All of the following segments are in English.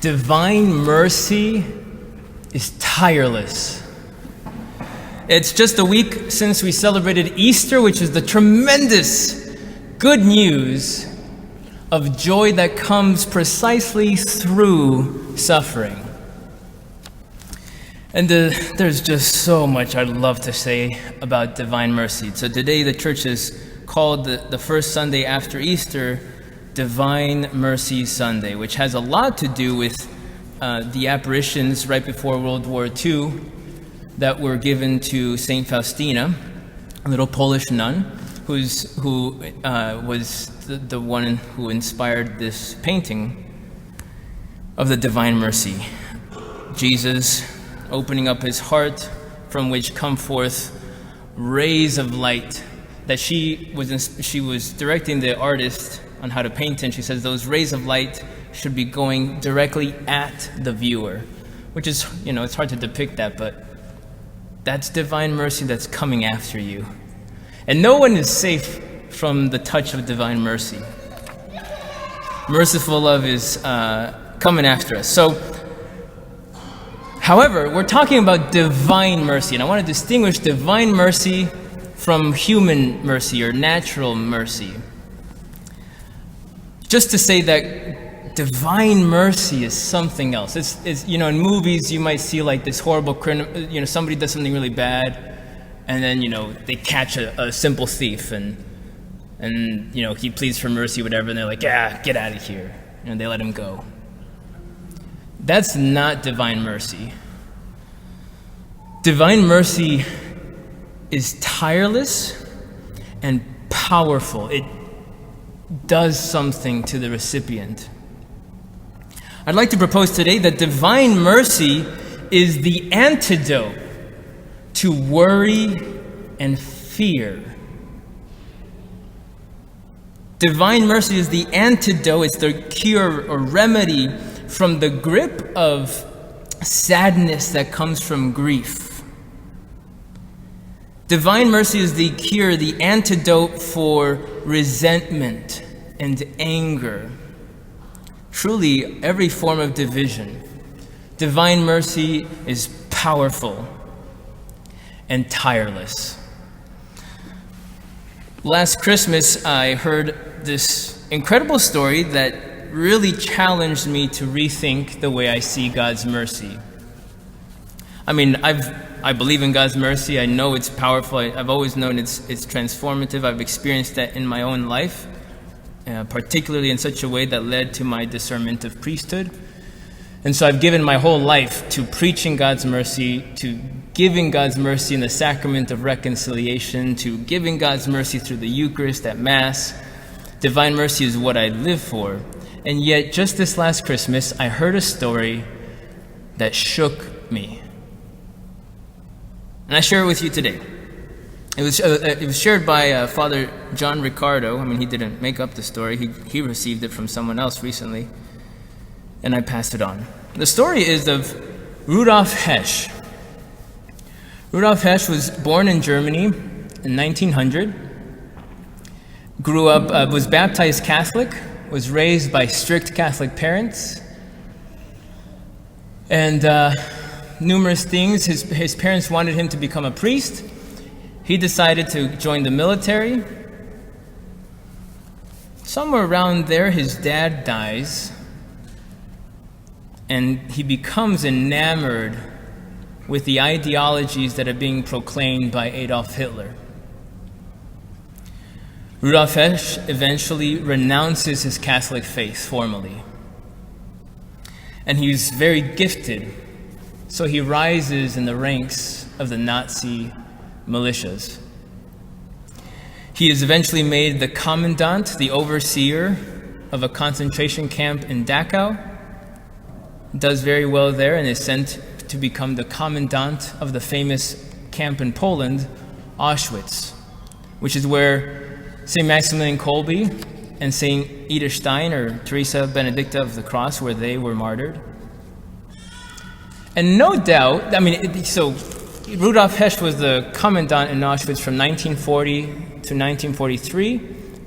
Divine mercy is tireless. It's just a week since we celebrated Easter, which is the tremendous good news of joy that comes precisely through suffering. And there's just so much I'd love to say about divine mercy. So today the church has called the first Sunday after Easter Divine Mercy Sunday, which has a lot to do with the apparitions right before World War II that were given to Saint Faustina, a little Polish nun, who was the one who inspired this painting of the Divine Mercy. Jesus opening up his heart, from which come forth rays of light. That she was directing the artist on how to paint, and she says those rays of light should be going directly at the viewer, which is, it's hard to depict that, but that's divine mercy that's coming after you. And no one is safe from the touch of divine mercy. Merciful love is coming after us. So, however, we're talking about divine mercy, and I want to distinguish divine mercy from human mercy or natural mercy. Just to say that divine mercy is something else. It's in movies you might see like this horrible criminal, somebody does something really bad, and then they catch a simple thief, and he pleads for mercy, whatever, and they're like, yeah, get out of here, and they let him go. That's not divine mercy. Divine mercy is tireless and powerful. It does something to the recipient. I'd like to propose today that divine mercy is the antidote to worry and fear. Divine mercy is the antidote, it's the cure or remedy from the grip of sadness that comes from grief. Divine mercy is the cure, the antidote for resentment and anger. Truly, every form of division. Divine mercy is powerful and tireless. Last Christmas, I heard this incredible story that really challenged me to rethink the way I see God's mercy. I mean, I believe in God's mercy. I know it's powerful. I've always known it's transformative. I've experienced that in my own life, particularly in such a way that led to my discernment of priesthood. And so I've given my whole life to preaching God's mercy, to giving God's mercy in the sacrament of reconciliation, to giving God's mercy through the Eucharist at Mass. Divine mercy is what I live for. And yet, just this last Christmas, I heard a story that shook me. And I share it with you today. It was shared by Father John Ricardo. I mean, he didn't make up the story. He received it from someone else recently. And I passed it on. The story is of Rudolf Hess. Rudolf Hess was born in Germany in 1900. Grew up, was baptized Catholic, was raised by strict Catholic parents. And numerous things. His parents wanted him to become a priest. He decided to join the military. Somewhere around there, his dad dies, and he becomes enamored with the ideologies that are being proclaimed by Adolf Hitler. Rudolf Hess eventually renounces his Catholic faith formally. And he's very gifted. So he rises in the ranks of the Nazi militias. He is eventually made the commandant, the overseer of a concentration camp in Dachau. Does very well there and is sent to become the commandant of the famous camp in Poland, Auschwitz, which is where St. Maximilian Kolbe and St. Edith Stein, or Teresa Benedicta of the Cross, where they were martyred. And no doubt, so Rudolf Hess was the commandant in Auschwitz from 1940 to 1943,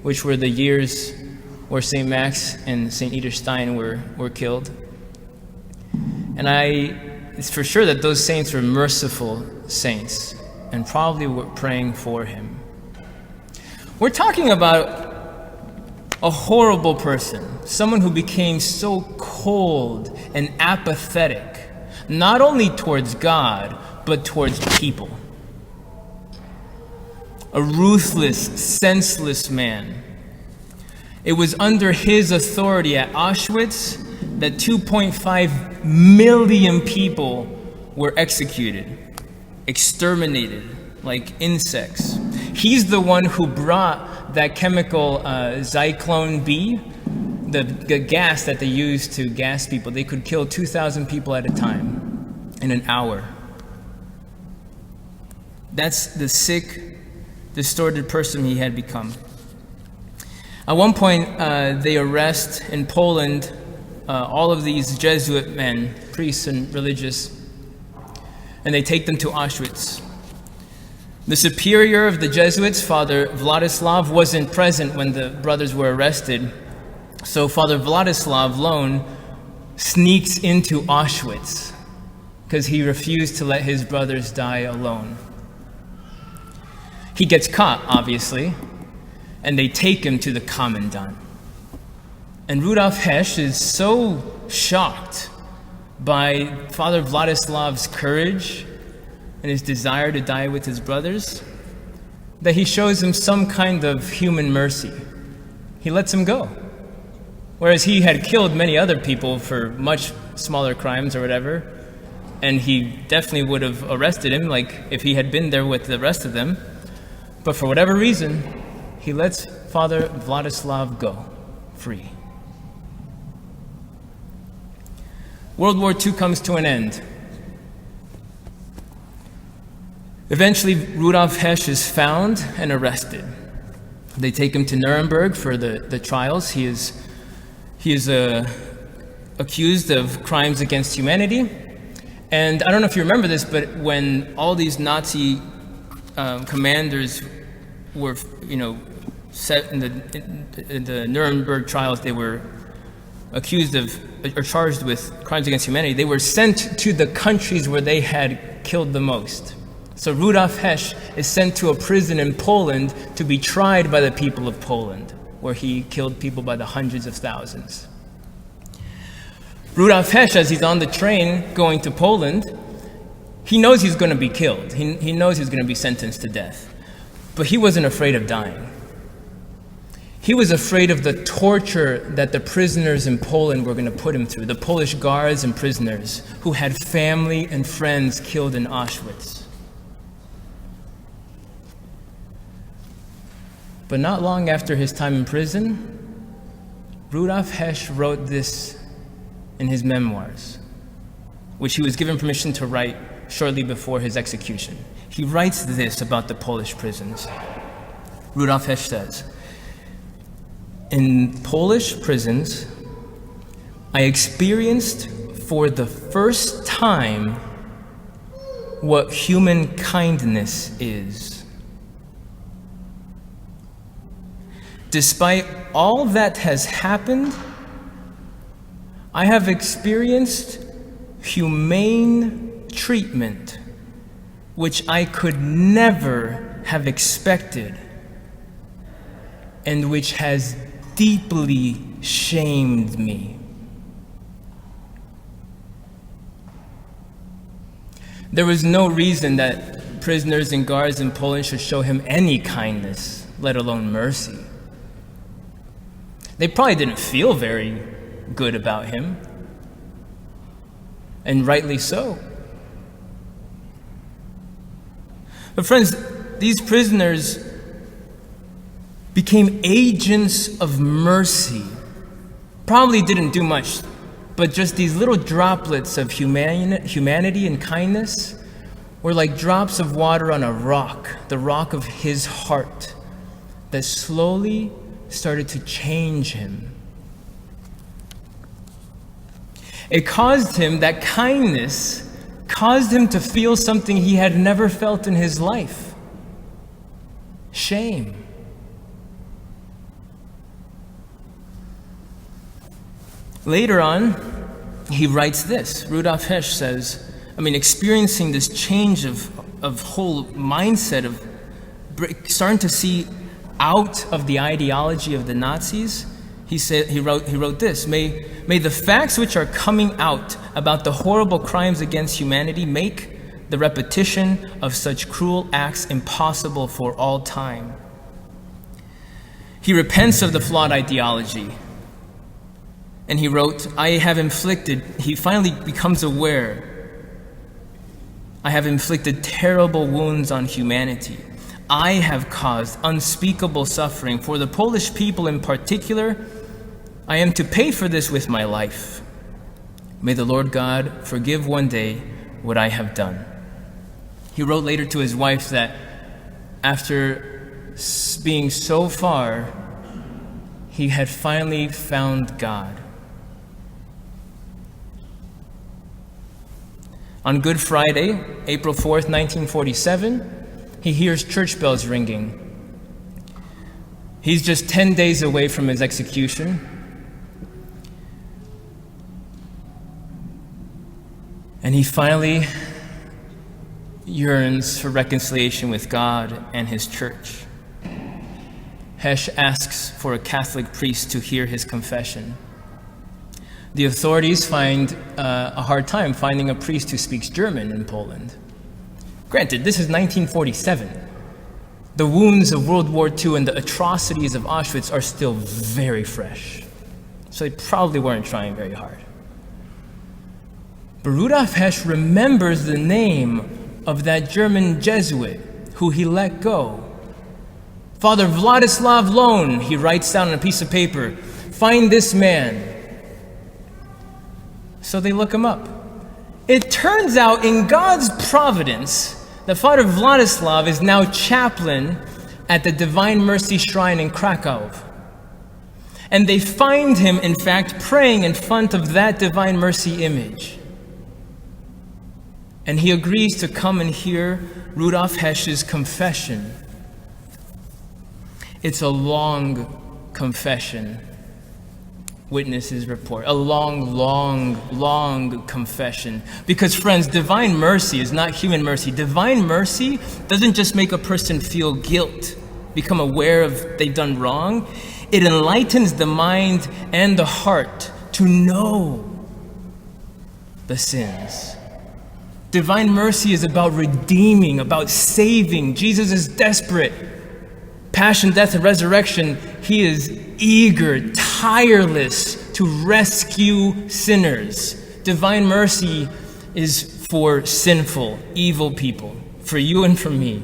which were the years where St. Max and St. Edith Stein were killed. And it's for sure that those saints were merciful saints and probably were praying for him. We're talking about a horrible person, someone who became so cold and apathetic, not only towards God, but towards people. A ruthless, senseless man. It was under his authority at Auschwitz that 2.5 million people were executed, exterminated like insects. He's the one who brought that chemical Zyklone B, the gas that they used to gas people. They could kill 2,000 people at a time in an hour. That's the sick, distorted person he had become. At one point, they arrest in Poland all of these Jesuit men, priests and religious, and they take them to Auschwitz. The superior of the Jesuits, Father Vladislav, wasn't present when the brothers were arrested, so Father Vladislav alone sneaks into Auschwitz because he refused to let his brothers die alone. He gets caught, obviously, and they take him to the commandant. And Rudolf Hess is so shocked by Father Vladislav's courage and his desire to die with his brothers that he shows him some kind of human mercy. He lets him go. Whereas he had killed many other people for much smaller crimes or whatever, and he definitely would have arrested him, like if he had been there with the rest of them. But for whatever reason, he lets Father Vladislav go free. World War II comes to an end. Eventually, Rudolf Hess is found and arrested. They take him to Nuremberg for the trials. He is accused of crimes against humanity. And I don't know if you remember this, but when all these Nazi commanders were, set in the Nuremberg trials, they were accused of or charged with crimes against humanity. They were sent to the countries where they had killed the most. So Rudolf Hess is sent to a prison in Poland to be tried by the people of Poland, where he killed people by the hundreds of thousands. Rudolf Hess, as he's on the train going to Poland, he knows he's going to be killed. He knows he's going to be sentenced to death. But he wasn't afraid of dying. He was afraid of the torture that the prisoners in Poland were going to put him through, the Polish guards and prisoners who had family and friends killed in Auschwitz. But not long after his time in prison, Rudolf Hess wrote this in his memoirs, which he was given permission to write shortly before his execution. He writes this about the Polish prisons. Rudolf Hess says, "In Polish prisons, I experienced for the first time what human kindness is. Despite all that has happened, I have experienced humane treatment, which I could never have expected, and which has deeply shamed me." There was no reason that prisoners and guards in Poland should show him any kindness, let alone mercy. They probably didn't feel very good about him, and rightly so. But friends, these prisoners became agents of mercy. Probably didn't do much, but just these little droplets of humanity and kindness were like drops of water on a rock, the rock of his heart, that slowly started to change him. It caused him, that kindness caused him to feel something he had never felt in his life: shame. Later on, he writes this. Rudolf Hess says, experiencing this change of whole mindset of starting to see out of the ideology of the Nazis, he wrote this: May the facts which are coming out about the horrible crimes against humanity make the repetition of such cruel acts impossible for all time. He repents of the flawed ideology, and he wrote, he finally becomes aware, I have inflicted terrible wounds on humanity. I have caused unspeakable suffering. For the Polish people in particular, I am to pay for this with my life. May the Lord God forgive one day what I have done. He wrote later to his wife that after being so far, he had finally found God. On Good Friday, April 4th, 1947, he hears church bells ringing. He's just 10 days away from his execution. And he finally yearns for reconciliation with God and his church. Hesch asks for a Catholic priest to hear his confession. The authorities find a hard time finding a priest who speaks German in Poland. Granted, this is 1947. The wounds of World War II and the atrocities of Auschwitz are still very fresh. So they probably weren't trying very hard. But Rudolf Hess remembers the name of that German Jesuit who he let go. Father Vladislav Lohn, he writes down on a piece of paper, find this man. So they look him up. It turns out in God's providence that Father Vladislav is now chaplain at the Divine Mercy Shrine in Krakow. And they find him, in fact, praying in front of that Divine Mercy image. And he agrees to come and hear Rudolf Hesch's confession. It's a long confession. Witnesses report. A long confession. Because friends, divine mercy is not human mercy. Divine mercy doesn't just make a person feel guilt, become aware of they've done wrong. It enlightens the mind and the heart to know the sins. Divine mercy is about redeeming, about saving. Jesus is desperate. Passion, death, and resurrection, he is eager, tireless to rescue sinners. Divine mercy is for sinful, evil people, for you and for me.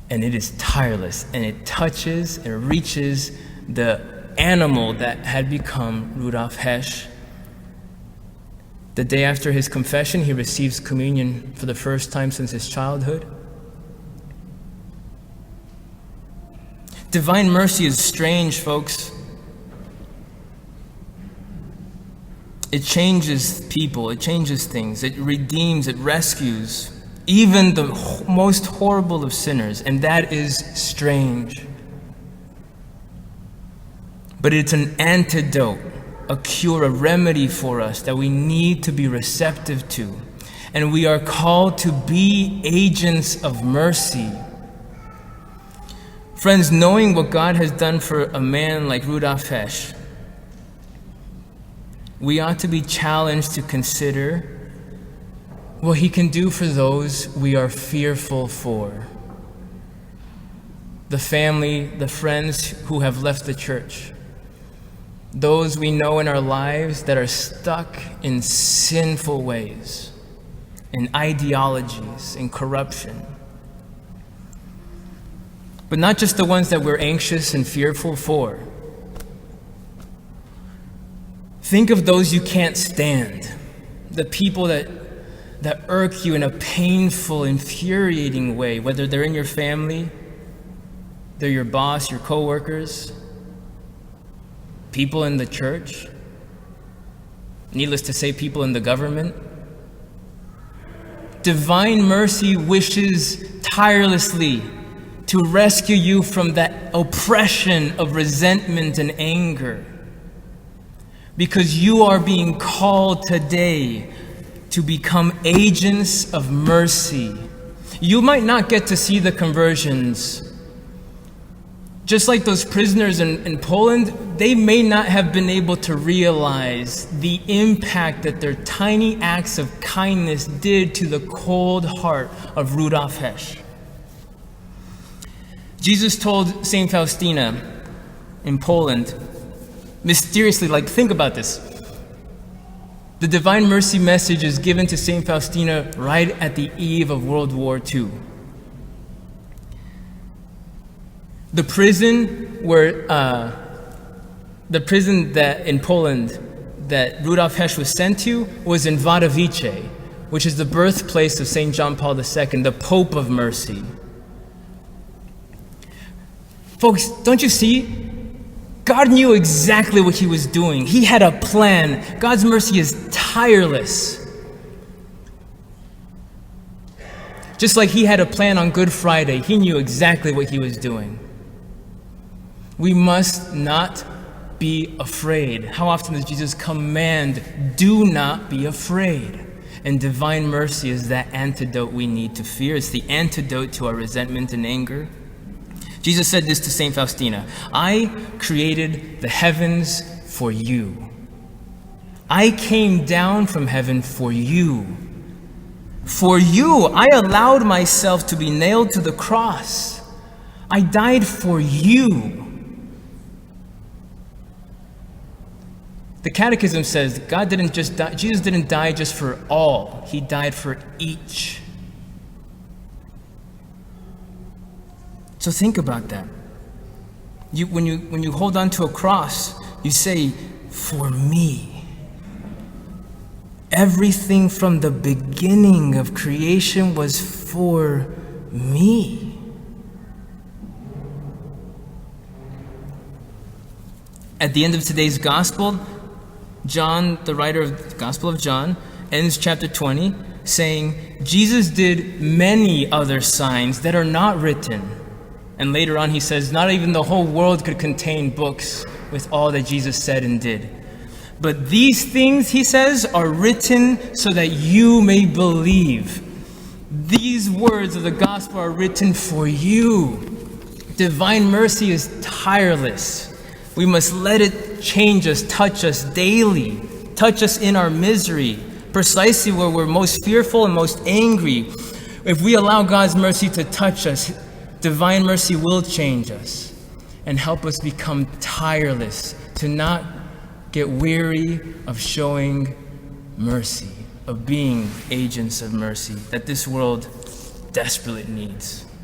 And it is tireless, and it touches and reaches the animal that had become Rudolf Hess. The day after his confession, he receives communion for the first time since his childhood. Divine mercy is strange, folks. It changes people, it changes things, it redeems, it rescues even the most horrible of sinners, and that is strange. But it's an antidote, a cure, a remedy for us that we need to be receptive to. And we are called to be agents of mercy. Friends, knowing what God has done for a man like Rudolf Hess, we ought to be challenged to consider what he can do for those we are fearful for. The family, the friends who have left the church, those we know in our lives that are stuck in sinful ways, in ideologies, in corruption. But not just the ones that we're anxious and fearful for. Think of those you can't stand, the people that irk you in a painful, infuriating way, whether they're in your family, they're your boss, your coworkers, people in the church, needless to say, people in the government. Divine mercy wishes tirelessly to rescue you from that oppression of resentment and anger. because you are being called today to become agents of mercy. You might not get to see the conversions. Just like those prisoners in Poland, they may not have been able to realize the impact that their tiny acts of kindness did to the cold heart of Rudolf Hess. Jesus told St. Faustina in Poland, mysteriously, think about this. The Divine Mercy message is given to St. Faustina right at the eve of World War II. The prison that in Poland that Rudolf Hess was sent to was in Wadowice, which is the birthplace of St. John Paul II, the Pope of Mercy. Folks, don't you see? God knew exactly what he was doing. He had a plan. God's mercy is tireless. Just like he had a plan on Good Friday, he knew exactly what he was doing. We must not be afraid. How often does Jesus command, do not be afraid? And divine mercy is that antidote we need to fear. It's the antidote to our resentment and anger. Jesus said this to St. Faustina, I created the heavens for you. I came down from heaven for you. For you, I allowed myself to be nailed to the cross. I died for you. The Catechism says God didn't just die, Jesus didn't die just for all. He died for each. So think about that. When you hold on to a cross, you say, for me. Everything from the beginning of creation was for me. At the end of today's gospel, John, the writer of the Gospel of John, ends chapter 20 saying, Jesus did many other signs that are not written. And later on he says, not even the whole world could contain books with all that Jesus said and did. But these things, he says, are written so that you may believe. These words of the gospel are written for you. Divine mercy is tireless. We must let it change us, touch us daily, touch us in our misery, precisely where we're most fearful and most angry. If we allow God's mercy to touch us, divine mercy will change us and help us become tireless, to not get weary of showing mercy, of being agents of mercy that this world desperately needs.